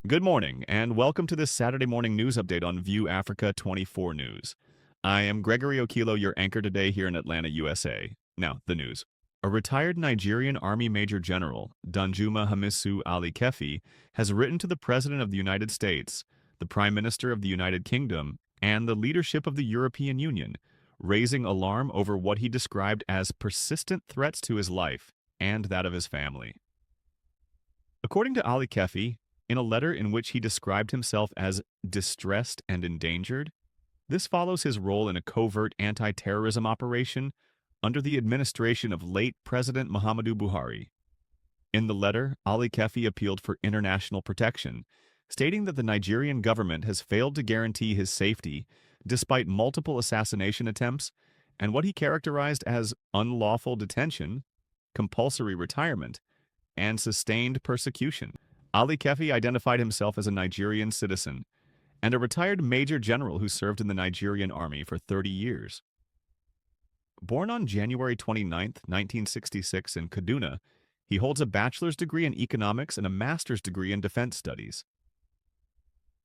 Good morning, and welcome to this Saturday morning news update on View Africa 24 News. I am Gregory Okilo, your anchor today here in Atlanta, USA. Now, the news. A retired Nigerian Army Major General, Danjuma Hamisu Ali Kefi, has written to the President of the United States, the Prime Minister of the United Kingdom, and the leadership of the European Union, raising alarm over what he described as persistent threats to his life and that of his family. According to Ali Kefi, in a letter in which he described himself as distressed and endangered, this follows his role in a covert anti-terrorism operation under the administration of late President Muhammadu Buhari. In the letter, Ali Kefi appealed for international protection, stating that the Nigerian government has failed to guarantee his safety despite multiple assassination attempts and what he characterized as unlawful detention, compulsory retirement, and sustained persecution. Ali Kefi identified himself as a Nigerian citizen and a retired major general who served in the Nigerian army for 30 years. Born on January 29, 1966 in Kaduna, he holds a bachelor's degree in economics and a master's degree in defense studies.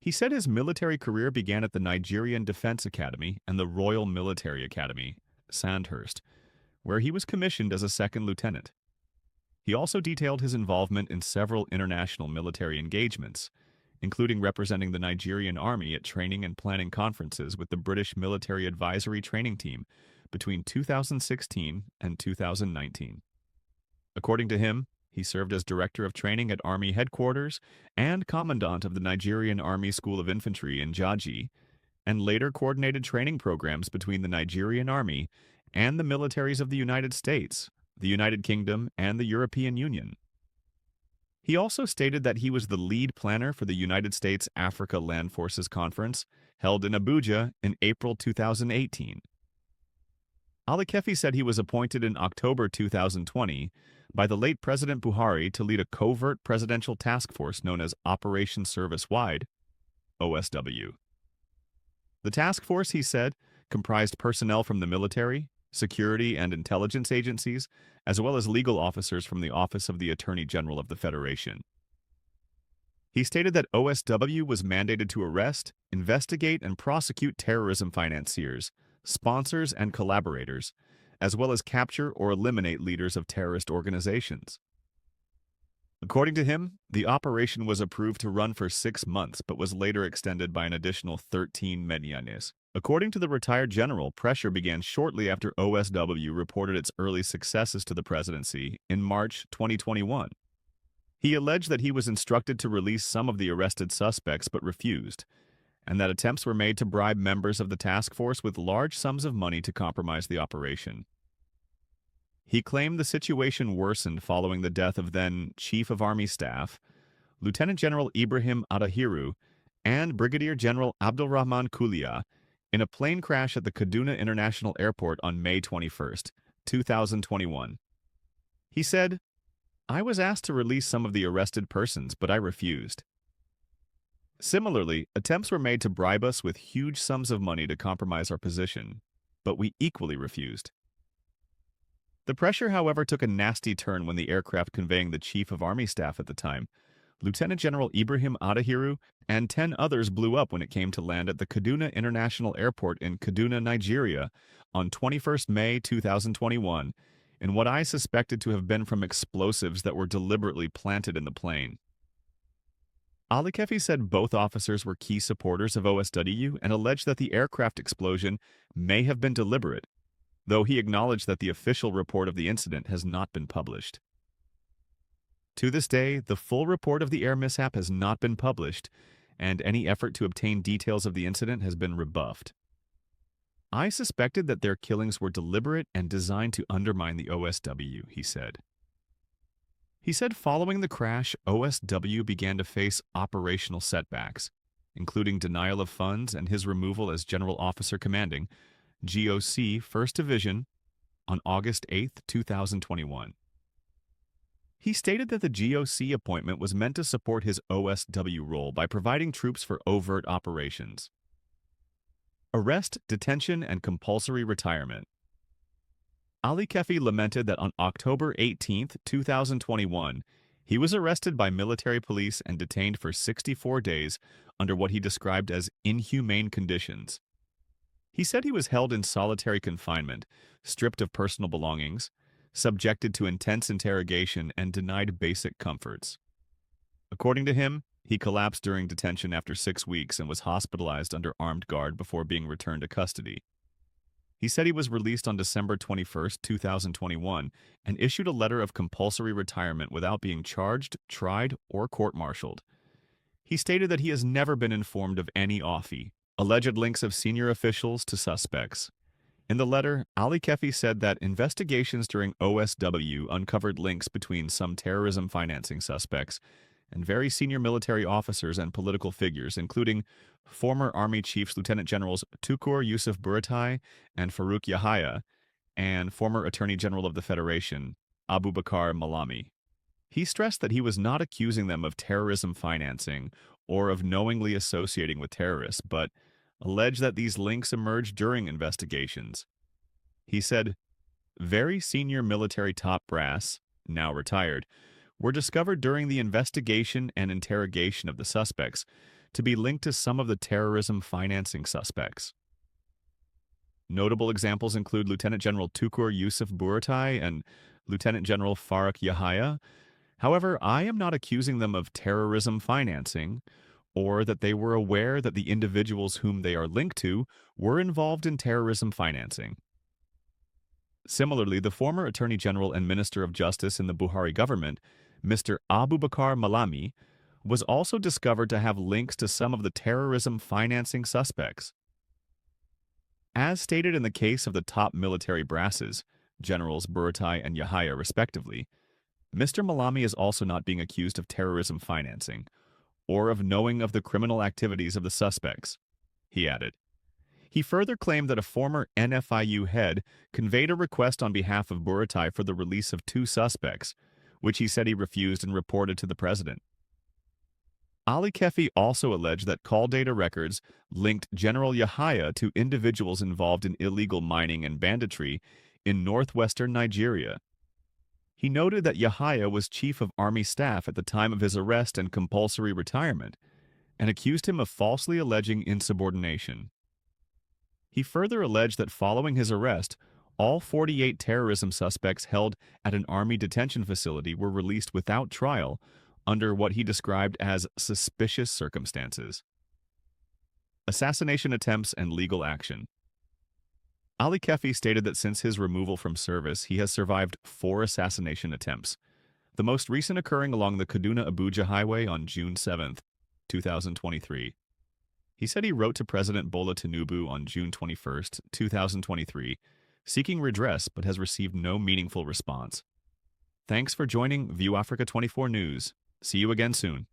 He said his military career began at the Nigerian Defense Academy and the Royal Military Academy, Sandhurst, where he was commissioned as a second lieutenant. He also detailed his involvement in several international military engagements, including representing the Nigerian Army at training and planning conferences with the British Military Advisory Training Team between 2016 and 2019. According to him, he served as Director of Training at Army Headquarters and Commandant of the Nigerian Army School of Infantry in Jaji, and later coordinated training programs between the Nigerian Army and the militaries of the United States, the United Kingdom, and the European Union. He also stated that he was the lead planner for the United States Africa Land Forces Conference held in Abuja in April 2018. Ali Kefi said he was appointed in October 2020 by the late President Buhari to lead a covert presidential task force known as Operation Service-Wide, OSW. The task force, he said, comprised personnel from the military, security and intelligence agencies, as well as legal officers from the Office of the Attorney General of the Federation. He stated that OSW was mandated to arrest, investigate, and prosecute terrorism financiers, sponsors, and collaborators, as well as capture or eliminate leaders of terrorist organizations. According to him, the operation was approved to run for 6 months but was later extended by an additional 13 meses. According to the retired general, pressure began shortly after OSW reported its early successes to the presidency in March 2021. He alleged that he was instructed to release some of the arrested suspects but refused, and that attempts were made to bribe members of the task force with large sums of money to compromise the operation. He claimed the situation worsened following the death of then Chief of Army Staff, Lieutenant General Ibrahim Attahiru, and Brigadier General Abdulrahman Kuliya in a plane crash at the Kaduna International Airport on May 21, 2021. He said, "I was asked to release some of the arrested persons, but I refused." Similarly, attempts were made to bribe us with huge sums of money to compromise our position, but we equally refused. The pressure, however, took a nasty turn when the aircraft conveying the Chief of Army Staff at the time, Lieutenant General Ibrahim Attahiru, and 10 others blew up when it came to land at the Kaduna International Airport in Kaduna, Nigeria, on 21 May 2021, in what I suspected to have been from explosives that were deliberately planted in the plane. Ali Kefi said both officers were key supporters of OSW and alleged that the aircraft explosion may have been deliberate, though he acknowledged that the official report of the incident has not been published. To this day, the full report of the air mishap has not been published, and any effort to obtain details of the incident has been rebuffed. I suspected that their killings were deliberate and designed to undermine the OSW, he said. He said following the crash, OSW began to face operational setbacks, including denial of funds and his removal as General Officer Commanding, GOC 1st Division, on August 8, 2021. He stated that the GOC appointment was meant to support his OSW role by providing troops for overt operations. Arrest, detention, and compulsory retirement. Ali Kefi lamented that on October 18, 2021, He was arrested by military police and detained for 64 days under what he described as inhumane conditions. He said he was held in solitary confinement, stripped of personal belongings, subjected to intense interrogation, and denied basic comforts. According to him, he collapsed during detention after 6 weeks and was hospitalized under armed guard before being returned to custody. He said he was released on December 21, 2021, and issued a letter of compulsory retirement without being charged, tried, or court-martialed. He stated that he has never been informed of any alleged links of senior officials to suspects. In the letter, Ali Kefi said that investigations during OSW uncovered links between some terrorism financing suspects and very senior military officers and political figures, including former Army Chiefs Lieutenant Generals Tukur Yusuf Buratai and Faruk Yahaya, and former Attorney General of the Federation, Abubakar Malami. He stressed that he was not accusing them of terrorism financing or of knowingly associating with terrorists, but alleged that these links emerged during investigations. He said, "Very senior military top brass, now retired, were discovered during the investigation and interrogation of the suspects to be linked to some of the terrorism financing suspects." Notable examples include Lieutenant General Tukur Yusuf Buratai and Lieutenant General Faruk Yahaya. However, I am not accusing them of terrorism financing or that they were aware that the individuals whom they are linked to were involved in terrorism financing. Similarly, the former Attorney General and Minister of Justice in the Buhari government, Mr. Abubakar Malami, was also discovered to have links to some of the terrorism financing suspects. As stated in the case of the top military brasses, Generals Buratai and Yahaya respectively, Mr. Malami is also not being accused of terrorism financing or of knowing of the criminal activities of the suspects, he added. He further claimed that a former NFIU head conveyed a request on behalf of Buratai for the release of 2 suspects, which he said he refused and reported to the president. Ali Kefi also alleged that call data records linked General Yahaya to individuals involved in illegal mining and banditry in northwestern Nigeria. He noted that Yahaya was Chief of Army Staff at the time of his arrest and compulsory retirement, and accused him of falsely alleging insubordination. He further alleged that following his arrest, all 48 terrorism suspects held at an Army detention facility were released without trial under what he described as suspicious circumstances. Assassination attempts and legal action. Ali Kefi stated that since his removal from service, he has survived 4 assassination attempts, the most recent occurring along the Kaduna-Abuja highway on June 7, 2023. He said he wrote to President Bola Tinubu on June 21, 2023, seeking redress but has received no meaningful response. Thanks for joining View Africa 24 News. See you again soon.